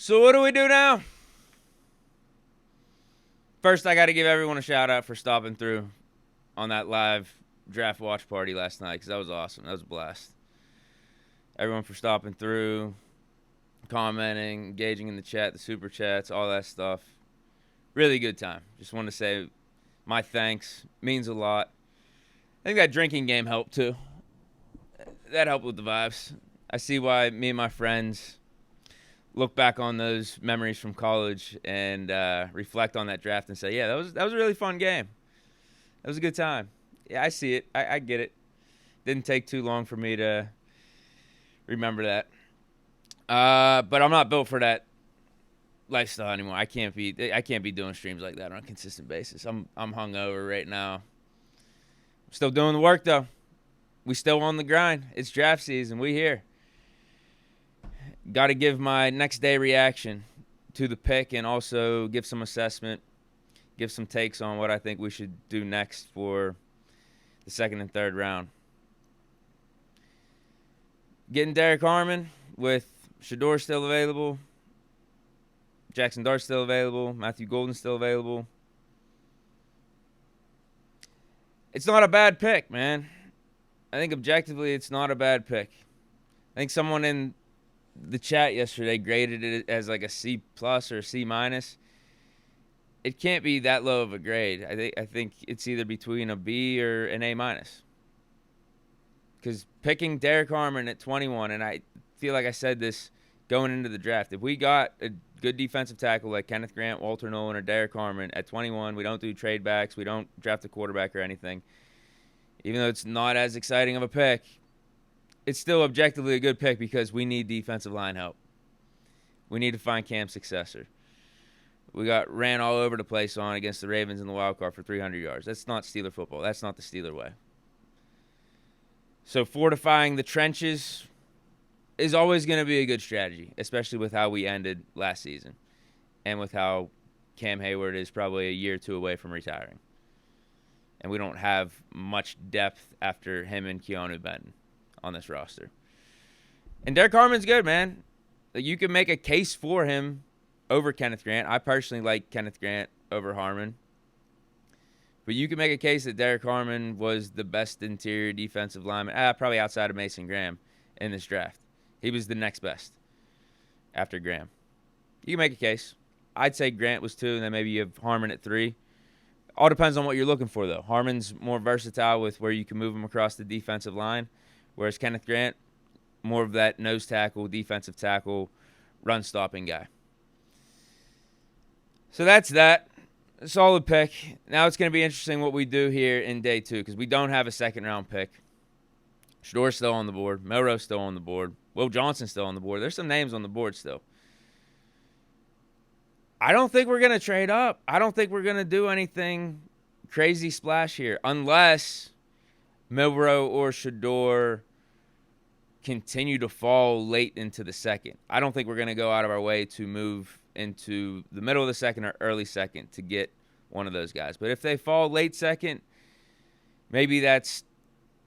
So what do we do now? First, I got to give everyone a shout out for stopping through on that live draft watch party last night because that was awesome. That was a blast. Everyone for stopping through, commenting, engaging in the chat, the super chats, all that stuff. Really good time. Just want to say my thanks. Means a lot. I think that drinking game helped too. That helped with the vibes. I see why me and my friends look back on those memories from college and reflect on that draft and say, yeah, that was a really fun game. That was a good time. Yeah, I see it. I get it. Didn't take too long for me to remember that. But I'm not built for that lifestyle anymore. I can't be doing streams like that on a consistent basis. I'm hungover right now. I'm still doing the work though. We still on the grind. It's draft season. We here. Got to give my next day reaction to the pick and also give some assessment, give some takes on what I think we should do next for the second and third round. Getting Derrick Harmon with Shedeur still available, Jackson Dart still available, Matthew Golden still available. It's not a bad pick, man. I think objectively it's not a bad pick. I think someone in the chat yesterday graded it as like a C plus or a C minus. It can't be that low of a grade. I think it's either between a B or an A minus. Because picking Derrick Harmon at 21, and I feel like I said this going into the draft, if we got a good defensive tackle like Kenneth Grant, Walter Nolan, or Derrick Harmon at 21, we don't do trade backs, we don't draft a quarterback or anything. Even though it's not as exciting of a pick, it's still objectively a good pick because we need defensive line help. We need to find Cam's successor. We got ran all over the place on against the Ravens in the wild card for 300 yards. That's not Steeler football. That's not the Steeler way. So fortifying the trenches is always going to be a good strategy, especially with how we ended last season and with how Cam Hayward is probably a year or two away from retiring. And we don't have much depth after him and Keanu Benton on this roster. And Derrick Harmon's good, man. You can make a case for him over Kenneth Grant. I personally like Kenneth Grant over Harmon. But you can make a case that Derrick Harmon was the best interior defensive lineman, probably outside of Mason Graham in this draft. He was the next best after Graham. You can make a case. I'd say Grant was 2, and then maybe you have Harmon at 3. All depends on what you're looking for, though. Harmon's more versatile with where you can move him across the defensive line, whereas Kenneth Grant, more of that nose tackle, defensive tackle, run-stopping guy. So that's that. A solid pick. Now it's going to be interesting what we do here in day 2 because we don't have a second-round pick. Shedeur's still on the board. Milroe's still on the board. Will Johnson's still on the board. There's some names on the board still. I don't think we're going to trade up. I don't think we're going to do anything crazy splash here unless Milroe or Shedeur continue to fall late into the second. I don't think we're going to go out of our way to move into the middle of the second or early second to get one of those guys. But if they fall late second, maybe that's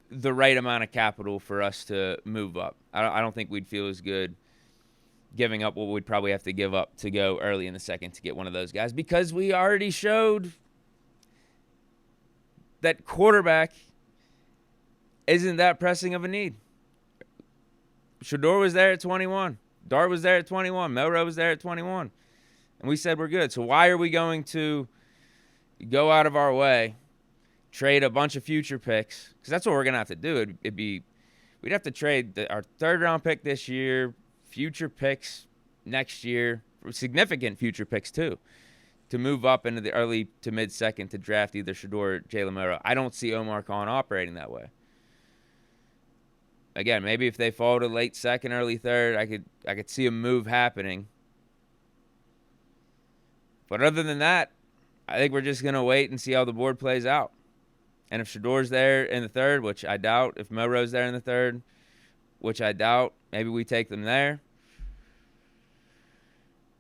the right amount of capital for us to move up. I don't think we'd feel as good giving up what we'd probably have to give up to go early in the second to get one of those guys because we already showed that quarterback isn't that pressing of a need. Shedeur was there at 21. Dart was there at 21. Milroe was there at 21. And we said we're good. So why are we going to go out of our way, trade a bunch of future picks? Because that's what we're going to have to do. We'd have to trade our third-round pick this year, future picks next year, significant future picks too, to move up into the early to mid-second to draft either Shedeur or Jalen Milroe. I don't see Omar Khan operating that way. Again, maybe if they fall to late second, early third, I could see a move happening. But other than that, I think we're just going to wait and see how the board plays out. And if Shedeur's there in the third, which I doubt, if Milroe's there in the third, which I doubt, maybe we take them there.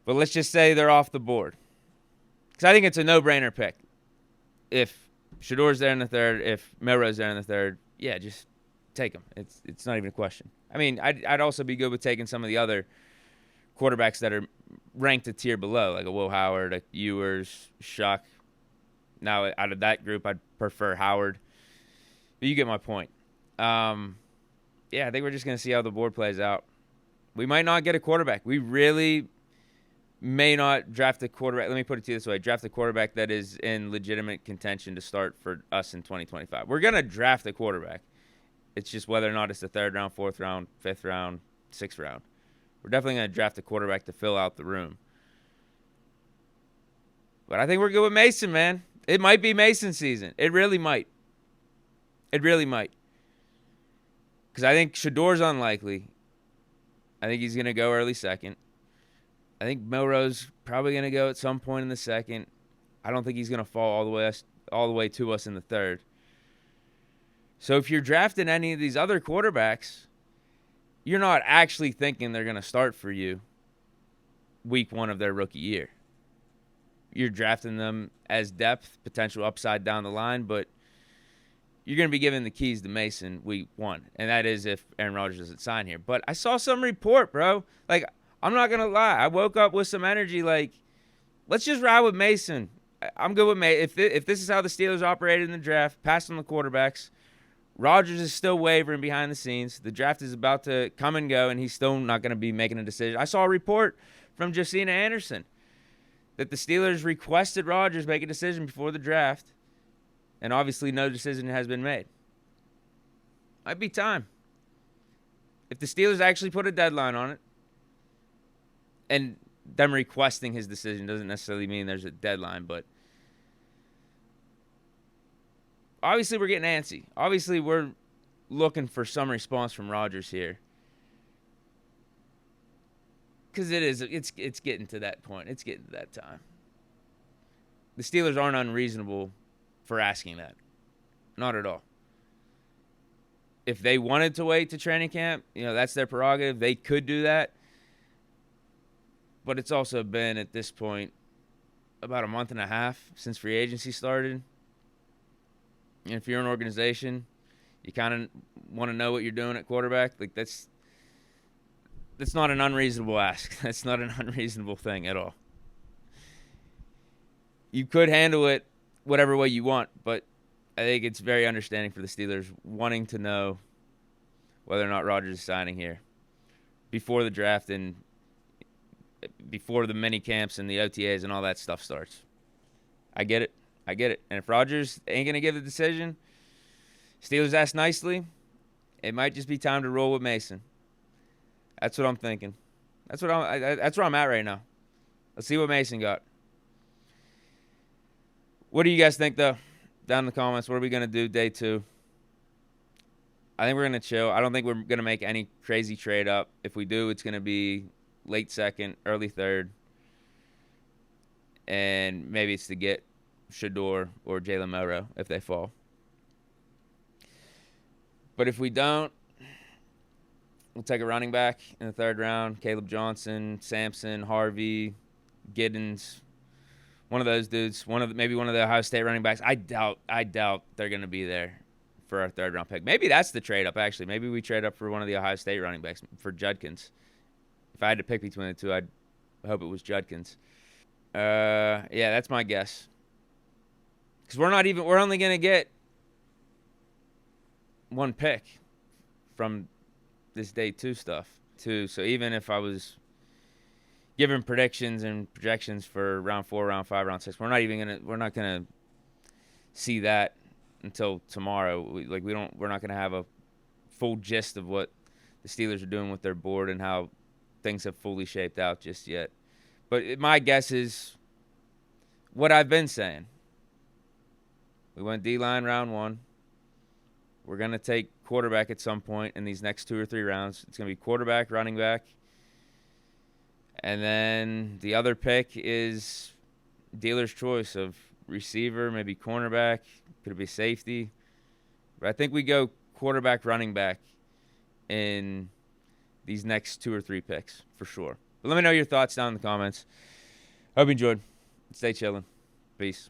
But let's just say they're off the board. Because I think it's a no-brainer pick. If Shedeur's there in the third, if Milroe's there in the third, yeah, just take them. It's not even a question. I mean, I'd also be good with taking some of the other quarterbacks that are ranked a tier below, like a Will Howard, a Ewers, Shuck. Now, out of that group, I'd prefer Howard. But you get my point. Yeah, I think we're just going to see how the board plays out. We might not get a quarterback. We really may not draft a quarterback. Let me put it to you this way. Draft a quarterback that is in legitimate contention to start for us in 2025. We're going to draft a quarterback. It's just whether or not it's the 3rd round, 4th round, 5th round, 6th round. We're definitely going to draft a quarterback to fill out the room. But I think we're good with Mason, man. It might be Mason season. It really might. It really might. Because I think Shador's unlikely. I think he's going to go early second. I think Milroe's probably going to go at some point in the second. I don't think he's going to fall all the way to us in the 3rd. So if you're drafting any of these other quarterbacks, you're not actually thinking they're going to start for you week 1 of their rookie year. You're drafting them as depth, potential upside down the line, but you're going to be giving the keys to Mason week 1, and that is if Aaron Rodgers doesn't sign here. But I saw some report, bro. Like, I'm not going to lie. I woke up with some energy like, let's just ride with Mason. I'm good with Mason. If this is how the Steelers operated in the draft, pass on the quarterbacks, Rodgers is still wavering behind the scenes. The draft is about to come and go, and he's still not going to be making a decision. I saw a report from Josina Anderson that the Steelers requested Rodgers make a decision before the draft, and obviously no decision has been made. Might be time. If the Steelers actually put a deadline on it, and them requesting his decision doesn't necessarily mean there's a deadline, but obviously we're getting antsy. Obviously we're looking for some response from Rodgers here. Because it's getting to that point. It's getting to that time. The Steelers aren't unreasonable for asking that. Not at all. If they wanted to wait to training camp, that's their prerogative. They could do that. But it's also been, at this point, about a month and a half since free agency started. And if you're an organization, you kind of want to know what you're doing at quarterback. Like, that's not an unreasonable ask. That's not an unreasonable thing at all. You could handle it whatever way you want, but I think it's very understanding for the Steelers wanting to know whether or not Rodgers is signing here before the draft and before the mini camps and the OTAs and all that stuff starts. I get it. And if Rodgers ain't going to give the decision, Steelers ask nicely, it might just be time to roll with Mason. That's what I'm thinking. That's where I'm at right now. Let's see what Mason got. What do you guys think, though? Down in the comments, what are we going to do day 2? I think we're going to chill. I don't think we're going to make any crazy trade up. If we do, it's going to be late 2nd, early 3rd. And maybe it's to get Shador or Jalen Milroe if they fall. But if we don't, we'll take a running back in the 3rd round. Caleb Johnson, Sampson, Harvey, Giddens. One of those dudes. Maybe one of the Ohio State running backs. I doubt they're going to be there for our 3rd round pick. Maybe that's the trade up, actually. Maybe we trade up for one of the Ohio State running backs for Judkins. If I had to pick between the two, I'd hope it was Judkins. Yeah, that's my guess. Because we're only going to get one pick from this day 2 stuff, too. So even if I was giving predictions and projections for round 4, round 5, round 6, we're not gonna see that until tomorrow. We're not gonna have a full gist of what the Steelers are doing with their board and how things have fully shaped out just yet. But my guess is what I've been saying. We went D-line round 1. We're going to take quarterback at some point in these next 2 or 3 rounds. It's going to be quarterback, running back. And then the other pick is dealer's choice of receiver, maybe cornerback, could be safety. But I think we go quarterback, running back in these next 2 or 3 picks for sure. But let me know your thoughts down in the comments. Hope you enjoyed. Stay chilling. Peace.